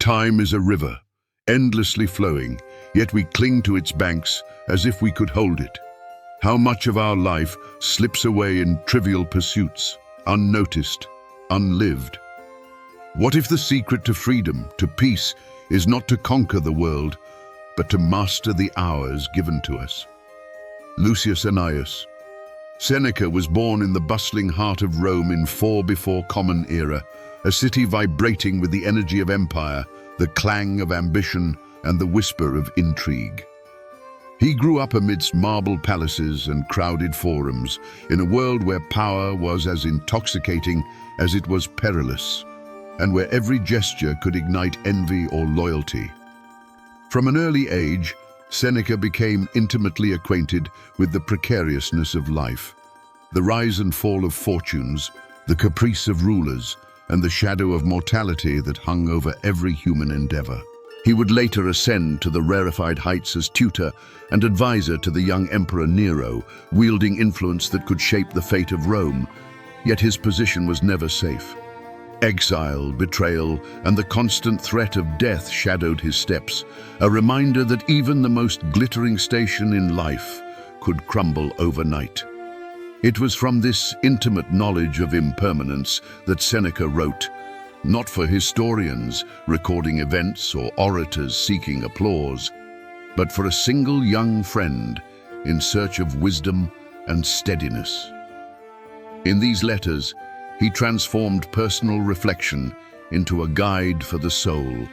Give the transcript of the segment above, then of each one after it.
Time is a river, endlessly flowing, yet we cling to its banks as if we could hold it. How much of our life slips away in trivial pursuits, unnoticed, unlived? What if the secret to freedom, to peace, is not to conquer the world, but to master the hours given to us? Lucius Annaeus. Seneca was born in the bustling heart of Rome in 4 before Common Era, a city vibrating with the energy of empire, the clang of ambition, and the whisper of intrigue. He grew up amidst marble palaces and crowded forums, in a world where power was as intoxicating as it was perilous, and where every gesture could ignite envy or loyalty. From an early age, Seneca became intimately acquainted with the precariousness of life, the rise and fall of fortunes, the caprice of rulers, and the shadow of mortality that hung over every human endeavor. He would later ascend to the rarefied heights as tutor and advisor to the young emperor Nero, wielding influence that could shape the fate of Rome. Yet his position was never safe. Exile, betrayal, and the constant threat of death shadowed his steps, a reminder that even the most glittering station in life could crumble overnight. It was from this intimate knowledge of impermanence that Seneca wrote, not for historians recording events or orators seeking applause, but for a single young friend in search of wisdom and steadiness. In these letters, he transformed personal reflection into a guide for the soul,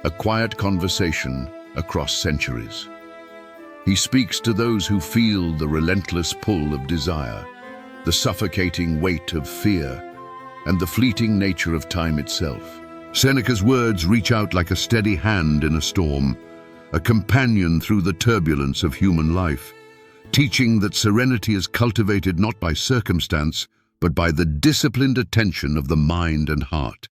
a quiet conversation across centuries. He speaks to those who feel the relentless pull of desire, the suffocating weight of fear, and the fleeting nature of time itself. Seneca's words reach out like a steady hand in a storm, a companion through the turbulence of human life, teaching that serenity is cultivated not by circumstance, but by the disciplined attention of the mind and heart.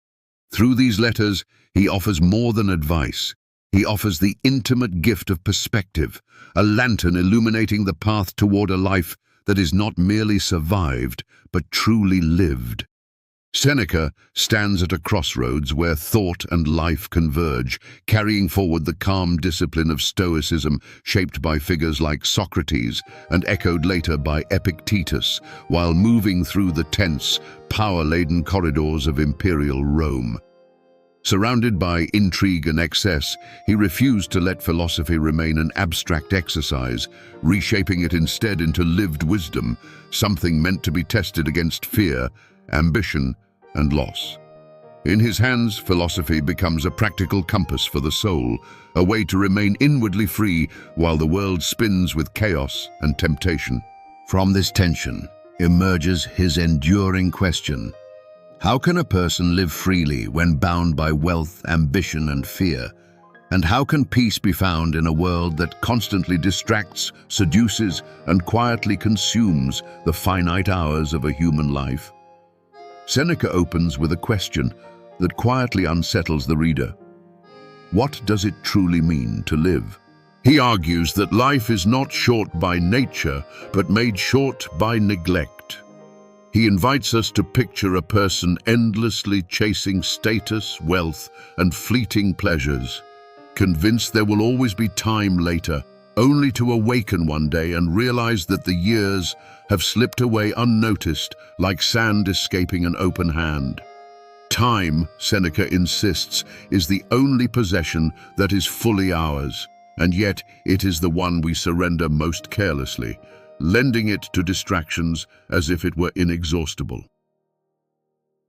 Through these letters, he offers more than advice. He offers the intimate gift of perspective, a lantern illuminating the path toward a life that is not merely survived, but truly lived. Seneca stands at a crossroads where thought and life converge, carrying forward the calm discipline of Stoicism shaped by figures like Socrates and echoed later by Epictetus, while moving through the tense, power-laden corridors of imperial Rome. Surrounded by intrigue and excess, he refused to let philosophy remain an abstract exercise, reshaping it instead into lived wisdom, something meant to be tested against fear, ambition, and loss. In his hands, philosophy becomes a practical compass for the soul, a way to remain inwardly free while the world spins with chaos and temptation. From this tension emerges his enduring question: how can a person live freely when bound by wealth, ambition, and fear? And how can peace be found in a world that constantly distracts, seduces, and quietly consumes the finite hours of a human life? Seneca opens with a question that quietly unsettles the reader. What does it truly mean to live? He argues that life is not short by nature, but made short by neglect. He invites us to picture a person endlessly chasing status, wealth, and fleeting pleasures, convinced there will always be time later, only to awaken one day and realize that the years have slipped away unnoticed, like sand escaping an open hand. Time, Seneca insists, is the only possession that is fully ours, and yet it is the one we surrender most carelessly, lending it to distractions as if it were inexhaustible.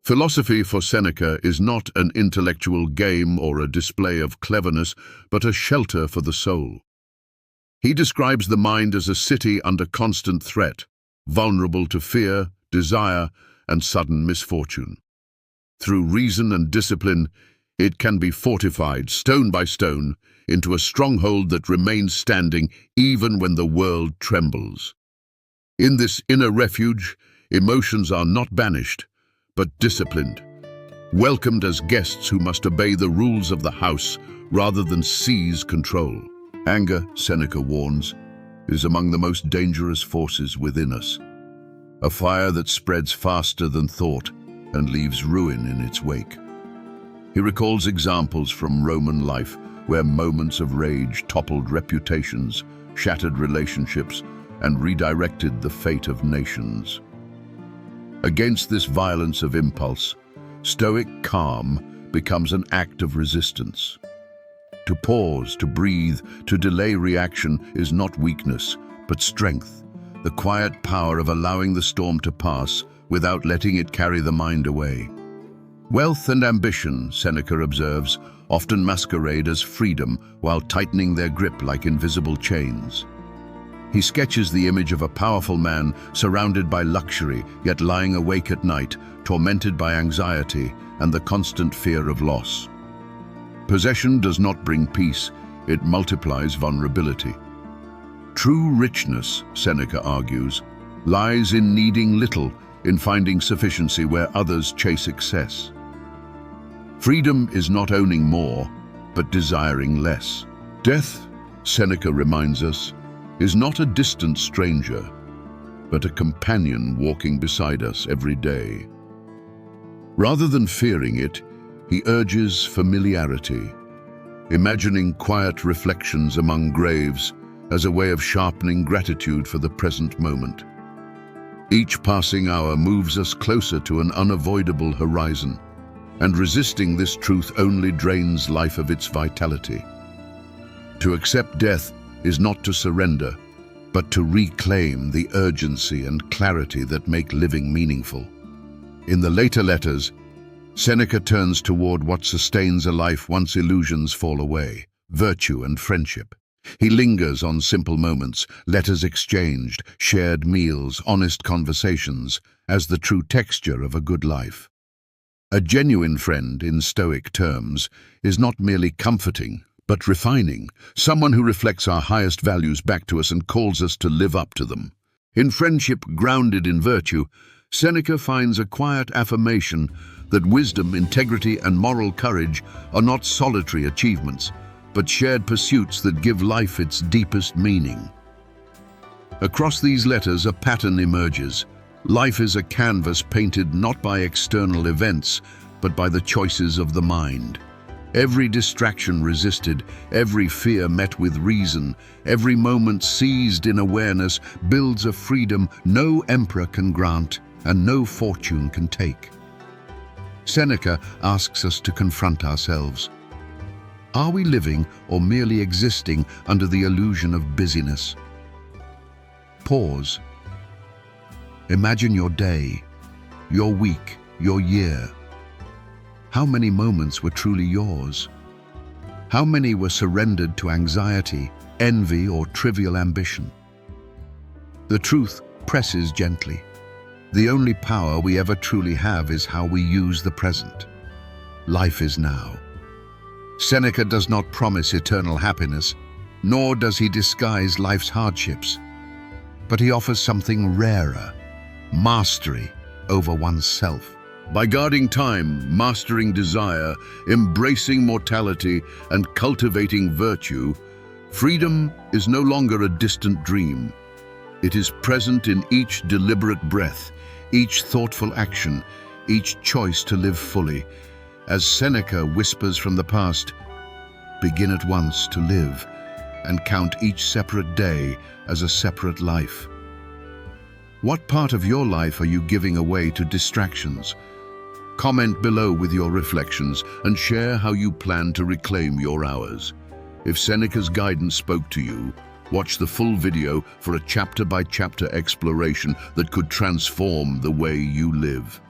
Philosophy for Seneca is not an intellectual game or a display of cleverness, but a shelter for the soul. He describes the mind as a city under constant threat, vulnerable to fear, desire, and sudden misfortune. Through reason and discipline, it can be fortified, stone by stone, into a stronghold that remains standing even when the world trembles. In this inner refuge, emotions are not banished, but disciplined, welcomed as guests who must obey the rules of the house rather than seize control. Anger, Seneca warns, is among the most dangerous forces within us, a fire that spreads faster than thought and leaves ruin in its wake. He recalls examples from Roman life where moments of rage toppled reputations, shattered relationships, and redirected the fate of nations. Against this violence of impulse, Stoic calm becomes an act of resistance. To pause, to breathe, to delay reaction is not weakness, but strength, the quiet power of allowing the storm to pass without letting it carry the mind away. Wealth and ambition, Seneca observes, often masquerade as freedom while tightening their grip like invisible chains. He sketches the image of a powerful man surrounded by luxury, yet lying awake at night, tormented by anxiety and the constant fear of loss. Possession does not bring peace, it multiplies vulnerability. True richness, Seneca argues, lies in needing little, in finding sufficiency where others chase excess. Freedom is not owning more, but desiring less. Death, Seneca reminds us, is not a distant stranger, but a companion walking beside us every day. Rather than fearing it, he urges familiarity, imagining quiet reflections among graves as a way of sharpening gratitude for the present moment. Each passing hour moves us closer to an unavoidable horizon, and resisting this truth only drains life of its vitality. To accept death is not to surrender, but to reclaim the urgency and clarity that make living meaningful. In the later letters, Seneca turns toward what sustains a life once illusions fall away: virtue and friendship. He lingers on simple moments, letters exchanged, shared meals, honest conversations, as the true texture of a good life. A genuine friend, in Stoic terms, is not merely comforting, but refining, someone who reflects our highest values back to us and calls us to live up to them. In friendship grounded in virtue, Seneca finds a quiet affirmation that wisdom, integrity, and moral courage are not solitary achievements, but shared pursuits that give life its deepest meaning. Across these letters, a pattern emerges. Life is a canvas painted not by external events, but by the choices of the mind. Every distraction resisted, every fear met with reason, every moment seized in awareness builds a freedom no emperor can grant and no fortune can take. Seneca asks us to confront ourselves. Are we living or merely existing under the illusion of busyness? Pause. Imagine your day, your week, your year. How many moments were truly yours? How many were surrendered to anxiety, envy, or trivial ambition? The truth presses gently. The only power we ever truly have is how we use the present. Life is now. Seneca does not promise eternal happiness, nor does he disguise life's hardships. But he offers something rarer: mastery over oneself. By guarding time, mastering desire, embracing mortality, and cultivating virtue, freedom is no longer a distant dream. It is present in each deliberate breath, each thoughtful action, each choice to live fully. As Seneca whispers from the past, begin at once to live, and count each separate day as a separate life. What part of your life are you giving away to distractions? Comment below with your reflections and share how you plan to reclaim your hours. If Seneca's guidance spoke to you, watch the full video for a chapter-by-chapter exploration that could transform the way you live.